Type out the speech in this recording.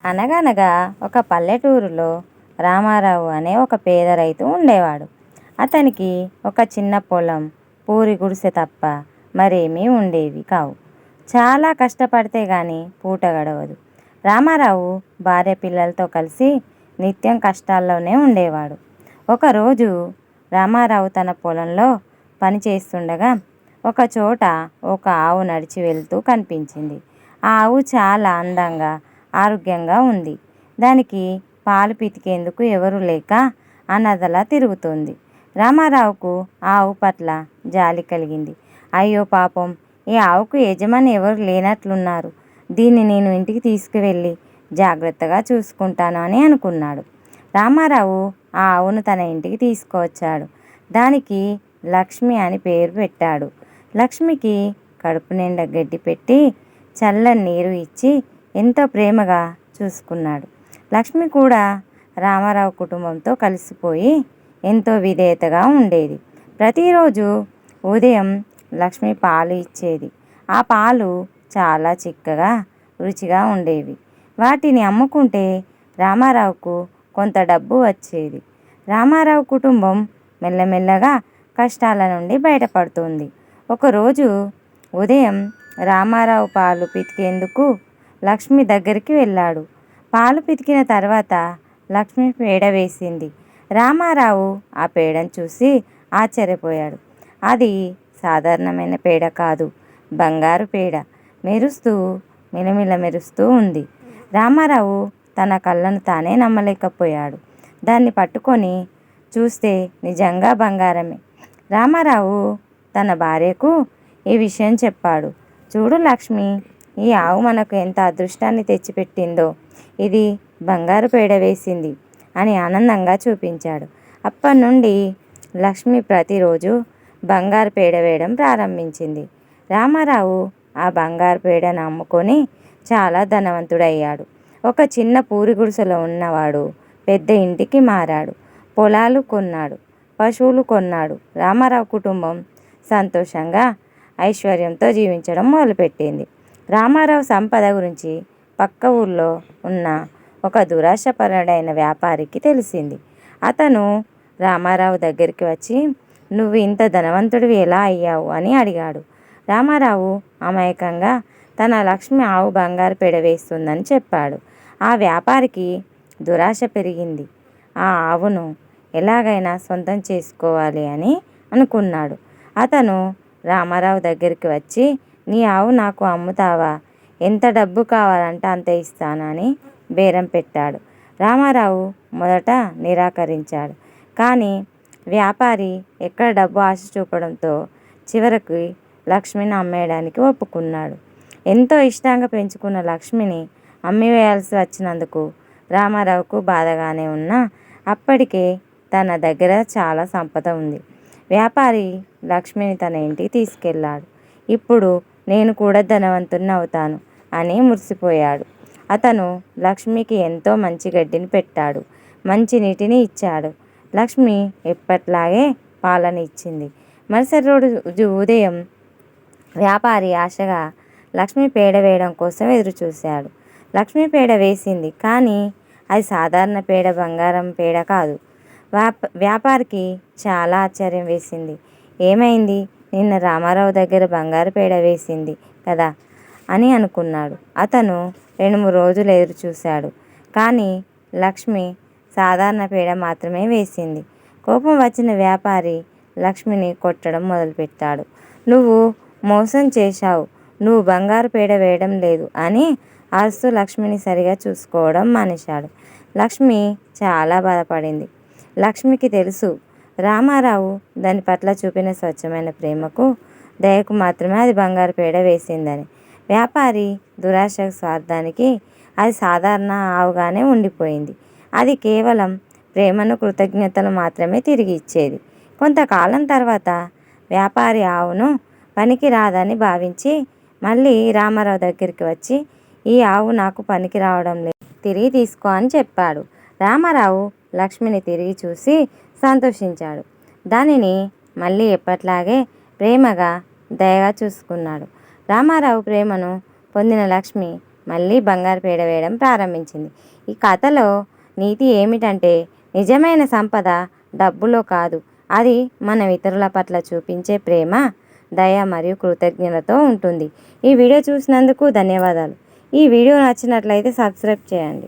అనగనగా ఒక పల్లెటూరులో రామారావు అనే ఒక పేద రైతు ఉండేవాడు. అతనికి ఒక చిన్న పొలం, పూరి గుడిసె తప్ప మరేమీ ఉండేవి కావు. చాలా కష్టపడితే గాని పూట గడవదు. రామారావు భార్య పిల్లలతో కలిసి నిత్యం కష్టాల్లోనే ఉండేవాడు. ఒకరోజు రామారావు తన పొలంలో పని చేస్తుండగా ఒక చోట ఒక ఆవు నడిచి వెళ్తూ కనిపించింది. ఆ ఆవు చాలా అందంగా, ఆరోగ్యంగా ఉంది. దానికి పాలు పితికేందుకు ఎవరు లేక అనాథలా తిరుగుతోంది. రామారావుకు ఆ ఆవు పట్ల జాలి కలిగింది. అయ్యో పాపం, ఈ ఆవుకు యజమాని ఎవరు లేనట్లున్నారు. దీన్ని నేను ఇంటికి తీసుకువెళ్ళి జాగ్రత్తగా చూసుకుంటాను అని అనుకున్నాడు. రామారావు ఆ ఆవును తన ఇంటికి తీసుకువచ్చాడు. దానికి లక్ష్మి అని పేరు పెట్టాడు. లక్ష్మికి కడుపు నిండా గడ్డి పెట్టి చల్లని నీరు ఇచ్చి ఎంతో ప్రేమగా చూసుకున్నాడు. లక్ష్మి కూడా రామారావు కుటుంబంతో కలిసిపోయి ఎంతో విధేయతగా ఉండేది. ప్రతిరోజు ఉదయం లక్ష్మి పాలు ఇచ్చేది. ఆ పాలు చాలా చిక్కగా, రుచిగా ఉండేవి. వాటిని అమ్ముకుంటే రామారావుకు కొంత డబ్బు వచ్చేది. రామారావు కుటుంబం మెల్లమెల్లగా కష్టాల నుండి బయటపడుతుంది. ఒకరోజు ఉదయం రామారావు పాలు పితికేందుకు లక్ష్మి దగ్గరికి వెళ్ళాడు. పాలు పితికిన తర్వాత లక్ష్మి పేడ వేసింది. రామారావు ఆ పేడను చూసి ఆశ్చర్యపోయాడు. అది సాధారణమైన పేడ కాదు, బంగారు పేడ. మెరుస్తూ, మిలమిల మెరుస్తూ ఉంది. రామారావు తన కళ్ళను తానే నమ్మలేకపోయాడు. దాన్ని పట్టుకొని చూస్తే నిజంగా బంగారమే. రామారావు తన భార్యకు ఈ విషయం చెప్పాడు. చూడు లక్ష్మి, ఈ ఆవు మనకు ఎంత అదృష్టాన్ని తెచ్చిపెట్టిందో. ఇది బంగారు పేడ వేసింది అని ఆనందంగా చూపించాడు. అప్పటి నుండి లక్ష్మి ప్రతిరోజు బంగారు పేడ వేయడం ప్రారంభించింది. రామారావు ఆ బంగారు పేడను అమ్ముకొని చాలా ధనవంతుడయ్యాడు. ఒక చిన్న పూరి గుడిసెలో ఉన్నవాడు పెద్ద ఇంటికి మారాడు. పొలాలు కొన్నాడు, పశువులు కొన్నాడు. రామారావు కుటుంబం సంతోషంగా, ఐశ్వర్యంతో జీవించడం మొదలుపెట్టింది. రామారావు సంపద గురించి పక్క ఊర్లో ఉన్న ఒక దురాశపరుడైన వ్యాపారికి తెలిసింది. అతను రామారావు దగ్గరికి వచ్చి, నువ్వు ఇంత ధనవంతుడివి ఎలా అయ్యావు అని అడిగాడు. రామారావు అమాయకంగా తన లక్ష్మి ఆవు బంగారు పేడ వేస్తుందని చెప్పాడు. ఆ వ్యాపారికి దురాశ పెరిగింది. ఆ ఆవును ఎలాగైనా సొంతం చేసుకోవాలి అని అనుకున్నాడు. అతను రామారావు దగ్గరికి వచ్చి, నీ ఆవు నాకు అమ్ముతావా? ఎంత డబ్బు కావాలంటే అంత ఇస్తాను అని బేరం పెట్టాడు. రామారావు మొదట నిరాకరించాడు. కానీ వ్యాపారి ఎక్కడ డబ్బు ఆశ చూపడంతో చివరికి లక్ష్మిని అమ్మేయడానికి ఒప్పుకున్నాడు. ఎంతో ఇష్టంగా పెంచుకున్న లక్ష్మిని అమ్మివేయాల్సి వచ్చినందుకు రామారావుకు బాధగానే ఉన్నా అప్పటికే తన దగ్గర చాలా సంపద ఉంది. వ్యాపారి లక్ష్మిని తన ఇంటికి తీసుకెళ్ళాడు. ఇప్పుడు నేను కూడా ధనవంతుని అవుతాను అని మురిసిపోయాడు. అతను లక్ష్మికి ఎంతో మంచి గడ్డిని పెట్టాడు, మంచి నీటిని ఇచ్చాడు. లక్ష్మి ఎప్పట్లాగే పాలను ఇచ్చింది. మరుసటి రోజు ఉదయం వ్యాపారి ఆశగా లక్ష్మి పేడ వేయడం కోసం ఎదురుచూశాడు. లక్ష్మి పేడ వేసింది, కానీ అది సాధారణ పేడ, బంగారం పేడ కాదు. వ్యాపారికి చాలా ఆశ్చర్యం వేసింది. ఏమైంది? నిన్న రామారావు దగ్గర బంగారు పేడ వేసింది కదా అని అనుకున్నాడు. అతను 2-3 రోజులు ఎదురు చూశాడు, కానీ లక్ష్మి సాధారణ పేడ మాత్రమే వేసింది. కోపం వచ్చిన వ్యాపారి లక్ష్మిని కొట్టడం మొదలుపెట్టాడు. నువ్వు మోసం చేశావు, నువ్వు బంగారు పేడ వేయడం లేదు అని అరుస్తూ లక్ష్మిని సరిగా చూసుకోవడం మానేశాడు. లక్ష్మి చాలా బాధపడింది. లక్ష్మికి తెలుసు, రామారావు దాని పట్ల చూపిన స్వచ్ఛమైన ప్రేమకు, దయకు మాత్రమే అది బంగారు పేడ వేసిందని. వ్యాపారి దురాశ, స్వార్థానికి అది సాధారణ ఆవుగానే ఉండిపోయింది. అది కేవలం ప్రేమను, కృతజ్ఞతలు మాత్రమే తిరిగి ఇచ్చేది. కొంతకాలం తర్వాత వ్యాపారి ఆవును పనికి రాదని భావించి మళ్ళీ రామారావు దగ్గరికి వచ్చి, ఈ ఆవు నాకు పనికి రావడం లేదు, తిరిగి తీసుకో అని చెప్పాడు. రామారావు లక్ష్మిని తిరిగి చూసి సంతోషించాడు. దానిని మళ్ళీ ఎప్పట్లాగే ప్రేమగా, దయగా చూసుకున్నాడు. రామారావు ప్రేమను పొందిన లక్ష్మి మళ్ళీ బంగారు పేడ వేయడం ప్రారంభించింది. ఈ కథలో నీతి ఏమిటంటే నిజమైన సంపద డబ్బులో కాదు, అది మనం ఇతరుల పట్ల చూపించే ప్రేమ, దయ మరియు కృతజ్ఞతతో ఉంటుంది. ఈ వీడియో చూసినందుకు ధన్యవాదాలు. ఈ వీడియో నచ్చినట్లయితే సబ్స్క్రైబ్ చేయండి.